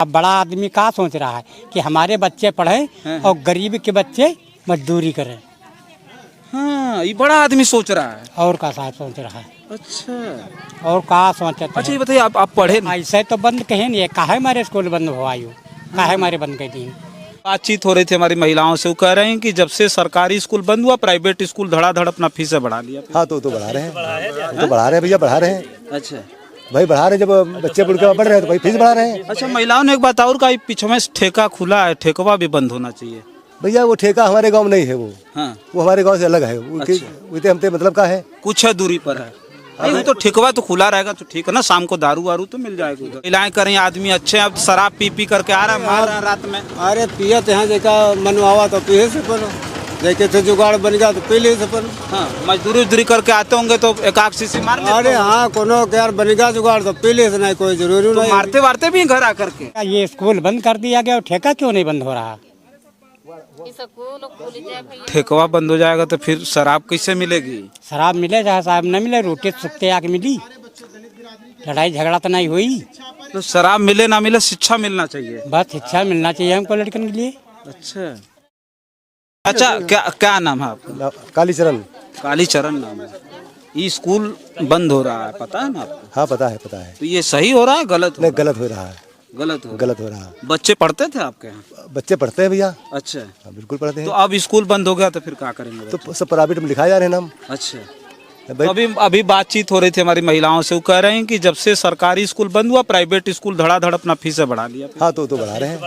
अब बड़ा आदमी क्या सोच रहा है कि हमारे बच्चे पढ़े और गरीब के बच्चे मजदूरी करें। हाँ, ये बड़ा आदमी सोच रहा है। और का साहब सोच रहा है। अच्छा, और का सोचते अच्छा ये बताइए आप पढ़े नहीं? ऐसे तो बंद कहे नहीं है, काहे हमारे स्कूल बंद हुआ यू, काहे हमारे बंद कर दी। बातचीत हो रही थी हमारी महिलाओं से, वो कह रहे हैं कि जब से सरकारी स्कूल बंद हुआ प्राइवेट स्कूल धड़ाधड़ अपना फीसें बढ़ा लिया। हाँ तो बढ़ा रहे हैं, तो बढ़ा रहे हैं भैया, बढ़ा रहे हैं। अच्छा भाई बढ़ा रहे हैं, जब बच्चे बढ़ रहे हैं तो भाई फीस बढ़ा रहे हैं। अच्छा, महिलाओं ने एक बात और कहा, पीछे में ठेका खुला है, ठेकवा भी बंद होना चाहिए। भैया वो ठेका हमारे गांव में नहीं है, हाँ, वो हमारे गांव से अलग है। हमसे मतलब का है, कुछ है दूरी पर है। नहीं, वो तो ठेकवा तो खुला रहेगा तो ठीक है ना, शाम को दारू वारू तो मिल जाएगा उधर। महिलाएं करें, आदमी अच्छे, अब शराब पी पी करके आ रहा है, मार रहा है रात में। अरे पियत यहाँ जैका मनवावा तो पिए से पर जैके से जुगाड़ बन गया तो पी ले से पर। हाँ, मजदूरी उजदूरी करके आते होंगे तो एक आग शीशी मार लेते अरे हाँ, कोनो के यार बन गया जुगाड़ तो पी ले से, नहीं कोई जरूरी तो नहीं। मारते वारते भी घर आकर के। ये स्कूल बंद कर दिया गया और ठेका क्यों नहीं बंद हो रहा। ठेकवा बंद हो जाएगा तो फिर शराब कैसे मिलेगी? शराब मिले चाहे साहब न मिले, रोटी सुखते आके मिली, लड़ाई झगड़ा तो नहीं हुई। तो शराब मिले ना मिले, शिक्षा मिलना चाहिए। बस शिक्षा मिलना चाहिए हमको लड़कन के लिए। अच्छा अच्छा, क्या नाम है आपका? कालीचरण। कालीचरण नाम है। ये स्कूल बंद हो रहा है, पता है ना आपको? हाँ पता है, पता है। तो ये सही हो रहा है गलत हो नहीं, रहा है? गलत हो रहा है, गलत हो रहा है। बच्चे पढ़ते थे आपके यहाँ? बच्चे पढ़ते हैं भैया। अच्छा, हाँ, बिल्कुल पढ़ते तो हैं। अब स्कूल बंद हो गया तो फिर क्या करेंगे? तो सब प्राइवेट में लिखाए जा रहे हैं नाम। अच्छा, भाई अभी बातचीत हो रही थी हमारी महिलाओं से, वो कह रहे हैं कि जब से सरकारी स्कूल बंद हुआ प्राइवेट स्कूल धड़ाधड़ अपना फीसें बढ़ा लिया। हाँ तो बढ़ा रहे हैं,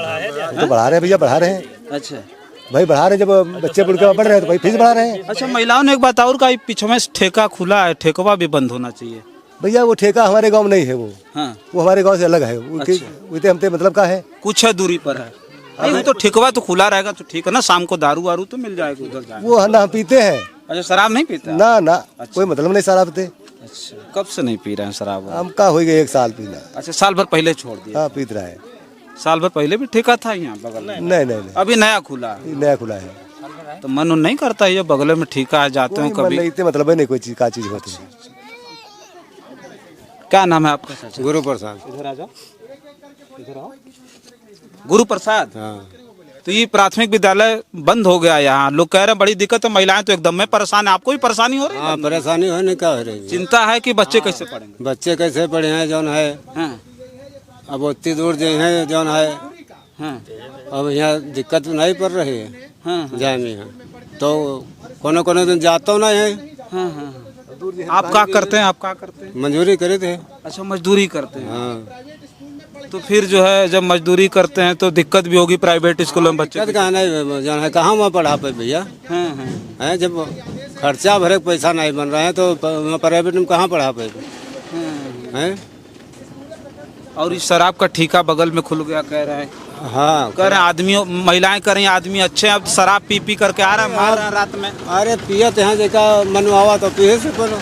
तो बढ़ा रहे हैं भैया, बढ़ा रहे हैं। अच्छा, भाई बढ़ा रहे हैं, जब बच्चे बढ़ रहे हैं तो भाई फीस बढ़ा रहे हैं। अच्छा, महिलाओं ने एक बात और कहा, पीछे में ठेका खुला है, ठेकवा भी बंद होना चाहिए। भैया वो ठेका हमारे गांव में नहीं है, हाँ, वो हमारे गांव से अलग है। हमसे मतलब का है, कुछ है दूरी पर है। नहीं, वो तो ठेकवा तो खुला रहेगा तो ठीक है ना, शाम को दारू वारू तो मिल जाएगा उधर जाएगा। वो ना हम पीते हैं। अच्छा, शराब नहीं पीता? ना ना, कोई मतलब नहीं शराब पीते। अच्छा, कब से नहीं पी रहे हैं शराब? हम का हो गए 1 साल पीना। अच्छा, साल भर पहले छोड़ दिया? हाँ पीत रहा है। साल भर पहले भी ठेका था यहाँ बगल में? नहीं नहीं नहीं, अभी नया खुला है? ये नया खुला है। तो मन उन नहीं करता ये बगल में ठेका है, जाते हो कभी? इतने मतलब है नहीं, कोई चीज का चीज होती है। क्या नाम है आपका? चाचा गुरु प्रसाद। इधर आ जाओ, इधर आओ। गुरु प्रसाद। हाँ, तो ये प्राथमिक विद्यालय बंद हो गया यहाँ, लोग कह रहे हैं बड़ी दिक्कत है, महिलाएं तो एकदम में परेशान है। आपको भी परेशानी हो रही है? हाँ परेशानी होने का हो रही है। चिंता है कि बच्चे कैसे पढ़ेंगे? बच्चे कैसे पढ़े हैं जौन है, हाँ, अब उतनी दूर जो है जौन है, हाँ, अब यहाँ दिक्कत नहीं पड़ रही है हाँ, जाए में यहाँ। तो कोनो दिन जाता नहीं है। हाँ, हाँ। आप क्या करते हैं? आप क्या करते हैं? मंजूरी करे थे। अच्छा, मजदूरी करते हैं। हाँ, तो फिर जो है जब मजदूरी करते हैं तो दिक्कत भी होगी प्राइवेट स्कूलों में बच्चे? दिक्कत कहाँ नहीं जौन है, कहाँ वहाँ पढ़ा पे भैया हाँ, हाँ, है, जब खर्चा भरे के पैसा नहीं बन रहे हैं तो प्राइवेट में कहाँ पढ़ा पे है। और इस शराब का ठेका बगल में खुल गया कह रहे हैं। हाँ, कह रहे हैं आदमियों, महिलाएं कह रही हैं आदमी अच्छे, अब शराब पी पी करके आ रहा है, मार रहा है रात में। अरे पियत यहाँ जैका मनवावा तो पिए से पर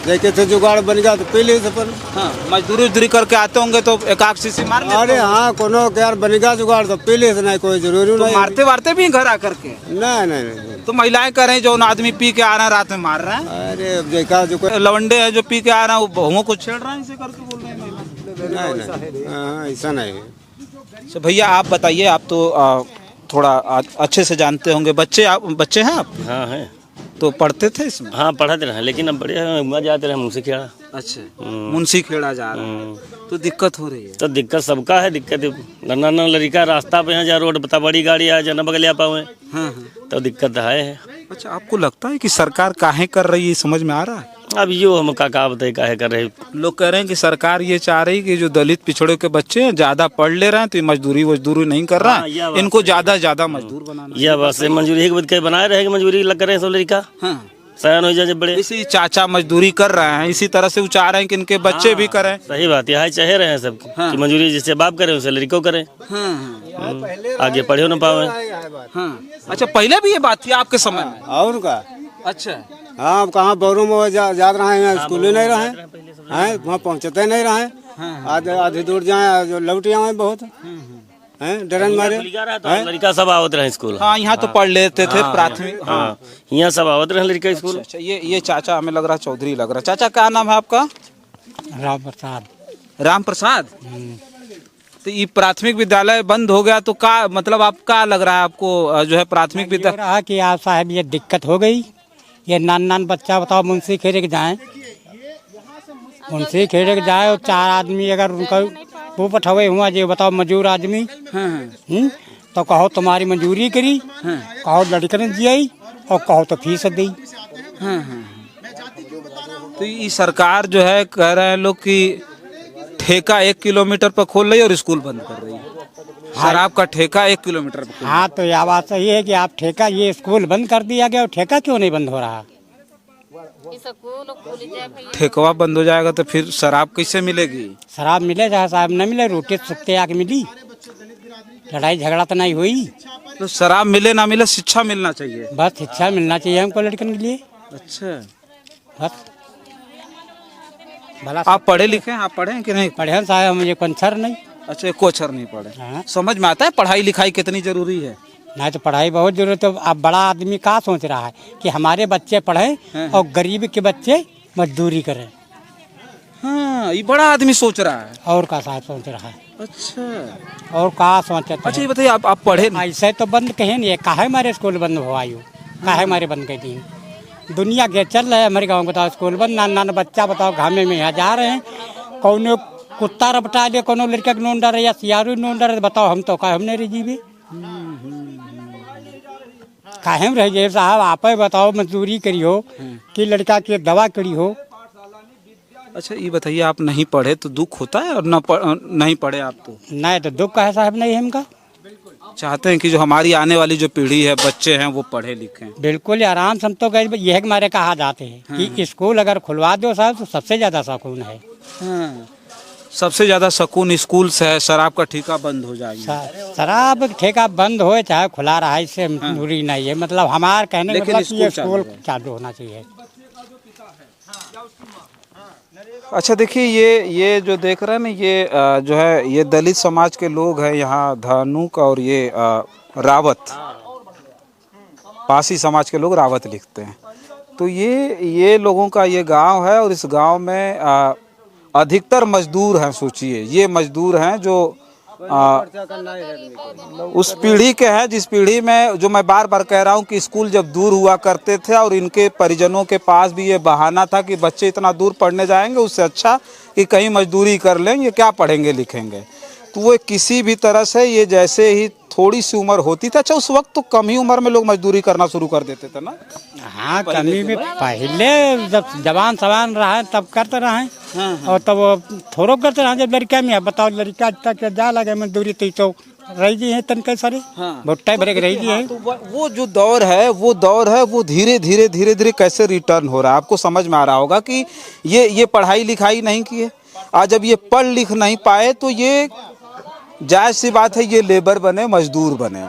जैके से जुगाड़ बन गया तो पी ले से पर। हाँ, मजदूरी उजदूरी करके आते होंगे तो एक आग शीशी मार लेते अरे होंगे। हाँ, कोनो के यार बन गया जुगाड़ तो पी ले से, नहीं कोई जरूरी तो नहीं। मारते वारते भी घर आकर के? नहीं। तो महिलाएं कह रही हैं जो आदमी पी के आ रहा है रात में मार रहा है। अरे जैका जो कोई लवंडे है जो पी के आ रहा है वो बहुओं को छेड़ रहा है, इसे करके बोल रहे हैं महिला। नहीं, हाँ ऐसा नहीं है। तो भैया आप बताइए, आप तो थोड़ा अच्छे से जानते होंगे, बच्चे हैं आप? हाँ है। तो पढ़ते थे इसमें? हाँ पढ़ते रहे, लेकिन अब बड़े जाते रहे मुझसे खेड़ा। अच्छा, मुंशी खेड़ा जा रहा है तो दिक्कत हो रही है? तो दिक्कत सबका है, दिक्कत गन्ना न लड़का रास्ता पे यहाँ जा रोड बता बड़ी गाड़ी आ जाना बगलिया पावे। हाँ, तो दिक्कत है। अच्छा, आपको लगता है कि सरकार काहे कर रही है, समझ में आ रहा है? अब यो हम का बताए काहे कर रहे। लोग कह रहे हैं कि सरकार ये चाह रही कि जो दलित पिछड़े के बच्चे हैं ज्यादा पढ़ ले रहे हैं तो ये मजदूरी नहीं कर रहा है, इनको ज्यादा मजदूर बनाना। यह बस मंजूरी के बनाए रहेगी, मजदूरी लग कर रहे हैं सब लड़का। हाँ, सयान हो जाए बड़े। इसी चाचा मजदूरी कर रहे हैं, इसी तरह से वो चाह रहे हैं कि इनके बच्चे भी करें। सही बात, यहाँ चाह रहे हैं सब कि मजदूरी जिससे बाप करे उसे लड़को करे। आगे पढ़े हो न पावे। हाँ, अच्छा, पहले भी ये बात थी आपके समय में? और का? अच्छा, हाँ, अब कहाँ बोरू में जा रहे हैं, स्कूल ही नहीं रहे हैं, वहाँ पहुँचते नहीं रहे, आधी दूर जाए जो लौट आए बहुत हैं, डरन मारे। लड़का सब आवत रहे स्कूल। हाँ, यहाँ तो पढ़ लेते थे प्राथमिक। हाँ, यहाँ सब आवत रहे लड़का स्कूल। अच्छा, ये चाचा हमें लग रहा चौधरी लग रहा। चाचा क्या नाम है आपका? राम प्रसाद। राम प्रसाद। तो ये प्राथमिक विद्यालय बंद हो गया तो का मतलब आप क्या लग रहा है आपको जो है प्राथमिक ये विद्यालय? रहा कि आप साहब ये दिक्कत हो गई। ये नान बच्चा बताओ मुंशी खेड़े के जाए, मुंशी खेड़े के जाए और 4 आदमी अगर उनका वो पठवे हुआ जो बताओ मजदूर आदमी, तो कहो तुम्हारी मंजूरी करी, कहो लड़कन जियाई और कहो तो फीस दी। तो ये सरकार जो है कह रहे हैं लोग कि ठेका 1 किलोमीटर पर खोल रही है और स्कूल बंद कर रही है। शराब का ठेका 1 किलोमीटर पर। हाँ तो यह बात सही है कि आप ठेका ये स्कूल बंद कर दिया गया और ठेका क्यों नहीं बंद हो रहा? ठेकवा बंद हो जाएगा तो फिर शराब कैसे मिलेगी? शराब मिले चाहे साहब न मिले, रोटी सुखते आके मिली, लड़ाई झगड़ा तो नहीं हुई। तो शराब मिले ना मिले शिक्षा मिलना चाहिए। बस शिक्षा मिलना चाहिए हमको लड़कन के लिए। अच्छा, बस भला आप पढ़े लिखे हैं? आप पढ़े हैं कि नहीं? पढ़े हैं साहब, मुझे कंसर नहीं। अच्छा, कोई अक्षर नहीं पढ़े। हाँ। समझ में आता है पढ़ाई लिखाई कितनी जरूरी है? नहीं तो पढ़ाई बहुत जरूरत है। अब बड़ा आदमी क्या सोच रहा है कि हमारे बच्चे पढ़े और गरीब के बच्चे मजदूरी करें। हाँ, ये बड़ा आदमी सोच रहा है। और का साहब सोच रहा है? अच्छा, और का सोचते अच्छा ये बताइए आप पढ़े नहीं? ऐसे तो बंद कहे नहीं, काहे हमारे स्कूल बंद हुआ यू, काहे हमारे बंद कर दी? दुनिया के चल रहे हैं हमारे गाँव में, बताओ स्कूल बंद, नाना बच्चा बताओ घामे में यहाँ जा रहे हैं, कौन कुत्ता रपटा ले, कोनो लड़का के नोन डर या सियारू नोन डर, बताओ हम तो काहे हम नहीं रह जीवे, काहे रह जाए साहब? आप बताओ मजदूरी करी हो कि लड़का की दवा करी हो। अच्छा ये बताइए आप नहीं पढ़े तो दुख होता है और नहीं पढ़े आप तो? नहीं तो दुख है साहब, नहीं है हमका। चाहते हैं कि जो हमारी आने वाली जो पीढ़ी है, बच्चे हैं, वो पढ़े लिखे। बिल्कुल आराम से हम तो गए, यह हमारे कहा जाते हैं कि स्कूल अगर खुलवा दो साहब तो सबसे ज्यादा सुकून है। हाँ। सबसे ज्यादा सुकून स्कूल से है। शराब का ठेका बंद हो जाएगा। शराब ठेका बंद हो चाहे खुला रहा, इससे दूरी नहीं है। मतलब हमारे कहने का मतलब ये स्कूल चालू होना चाहिए। अच्छा देखिए ये जो देख रहे हैं ना, ये जो है ये दलित समाज के लोग हैं यहाँ, धानुक और ये रावत, पासी समाज के लोग रावत लिखते हैं। तो ये लोगों का ये गांव है और इस गांव में अधिकतर मजदूर हैं। सोचिए ये मजदूर हैं जो उस पीढ़ी के हैं जिस पीढ़ी में, जो मैं बार बार कह रहा हूँ कि स्कूल जब दूर हुआ करते थे और इनके परिजनों के पास भी ये बहाना था कि बच्चे इतना दूर पढ़ने जाएंगे, उससे अच्छा कि कहीं मजदूरी कर लें, ये क्या पढ़ेंगे लिखेंगे। तो वो किसी भी तरह से ये जैसे ही थोड़ी सी उम्र होती थी, अच्छा उस वक्त तो कम ही उम्र में लोग मजदूरी करना शुरू कर देते थे ना? हाँ कमी में पहले जब जवान सवान रहा तब करते रहे। और तब थोड़ा करते रहे जब लड़का में। बताओ लड़का तक जा लगे मजदूरी तो रही जी है तनके सारे भुट्टा ब्रेक रही जी है। तो वो जो दौर है वो धीरे धीरे कैसे रिटर्न हो रहा है आपको समझ में आ रहा होगा कि ये पढ़ाई लिखाई नहीं किए। आज जब ये पढ़ लिख नहीं पाए तो ये जायज़ सी बात है, ये लेबर बने, मजदूर बने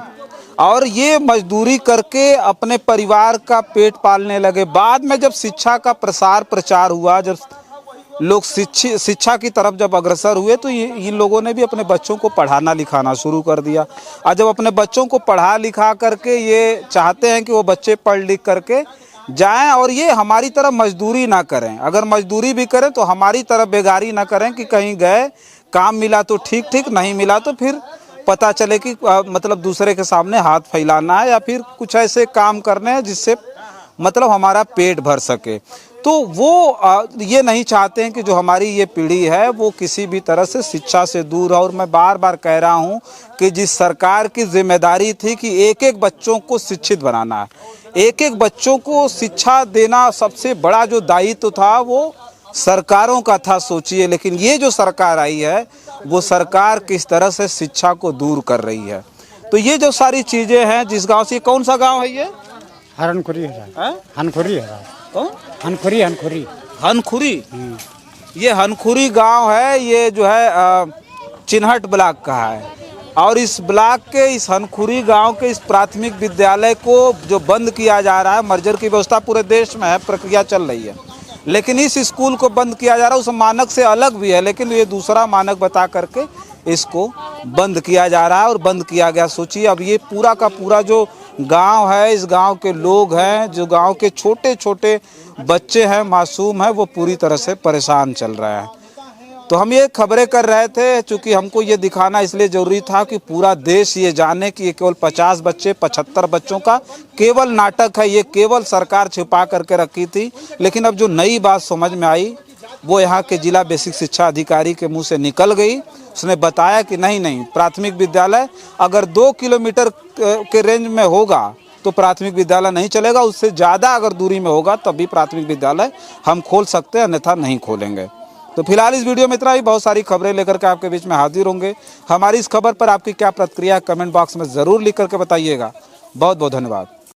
और ये मजदूरी करके अपने परिवार का पेट पालने लगे। बाद में जब शिक्षा का प्रचार हुआ, जब लोग शिक्षा की तरफ जब अग्रसर हुए तो इन लोगों ने भी अपने बच्चों को पढ़ाना लिखाना शुरू कर दिया। और जब अपने बच्चों को पढ़ा लिखा करके ये चाहते हैं कि वो बच्चे पढ़ लिख करके जाएं और ये हमारी तरह मजदूरी ना करें। अगर मजदूरी भी करें तो हमारी तरह बेगारी ना करें कि कहीं गए, काम मिला तो ठीक, नहीं मिला तो फिर पता चले कि मतलब दूसरे के सामने हाथ फैलाना है या फिर कुछ ऐसे काम करने हैं जिससे मतलब हमारा पेट भर सके। तो वो ये नहीं चाहते हैं कि जो हमारी ये पीढ़ी है वो किसी भी तरह से शिक्षा से दूर है। और मैं बार बार कह रहा हूँ कि जिस सरकार की जिम्मेदारी थी कि एक एक बच्चों को शिक्षित बनाना है, एक एक बच्चों को शिक्षा देना सबसे बड़ा जो दायित्व था वो सरकारों का था। सोचिए, लेकिन ये जो सरकार आई है वो सरकार किस तरह से शिक्षा को दूर कर रही है। तो ये जो सारी चीज़ें हैं, जिस गांव से, कौन सा गांव है ये? हनखुरी है। हनखुरी है। हनखुरी हनखुरी। ये हनखुरी गांव है, ये जो है चिन्हट ब्लॉक का है। और इस ब्लॉक के इस हनखुरी गांव के इस प्राथमिक विद्यालय को जो बंद किया जा रहा है, मर्जर की व्यवस्था पूरे देश में है, प्रक्रिया चल रही है, लेकिन इस स्कूल को बंद किया जा रहा है। उस मानक से अलग भी है, लेकिन ये दूसरा मानक बता करके इसको बंद किया जा रहा है और बंद किया गया। सोचिए अब ये पूरा का पूरा जो गांव है, इस गांव के लोग हैं, जो गांव के छोटे छोटे बच्चे हैं, मासूम हैं, वो पूरी तरह से परेशान चल रहे हैं। तो हम ये खबरें कर रहे थे, चूंकि हमको ये दिखाना इसलिए जरूरी था कि पूरा देश ये जाने कि ये केवल 50 बच्चे 75 बच्चों का केवल नाटक है, ये केवल सरकार छिपा करके रखी थी। लेकिन अब जो नई बात समझ में आई वो यहाँ के जिला बेसिक शिक्षा अधिकारी के मुंह से निकल गई। उसने बताया कि नहीं, प्राथमिक विद्यालय अगर 2 किलोमीटर के रेंज में होगा तो प्राथमिक विद्यालय नहीं चलेगा, उससे ज़्यादा अगर दूरी में होगा तब भी प्राथमिक विद्यालय हम खोल सकते हैं, अन्यथा नहीं खोलेंगे। तो फिलहाल इस वीडियो में इतना ही। बहुत सारी खबरें लेकर के आपके बीच में हाजिर होंगे। हमारी इस खबर पर आपकी क्या प्रतिक्रिया कमेंट बॉक्स में ज़रूर लिख करके बताइएगा। बहुत बहुत धन्यवाद।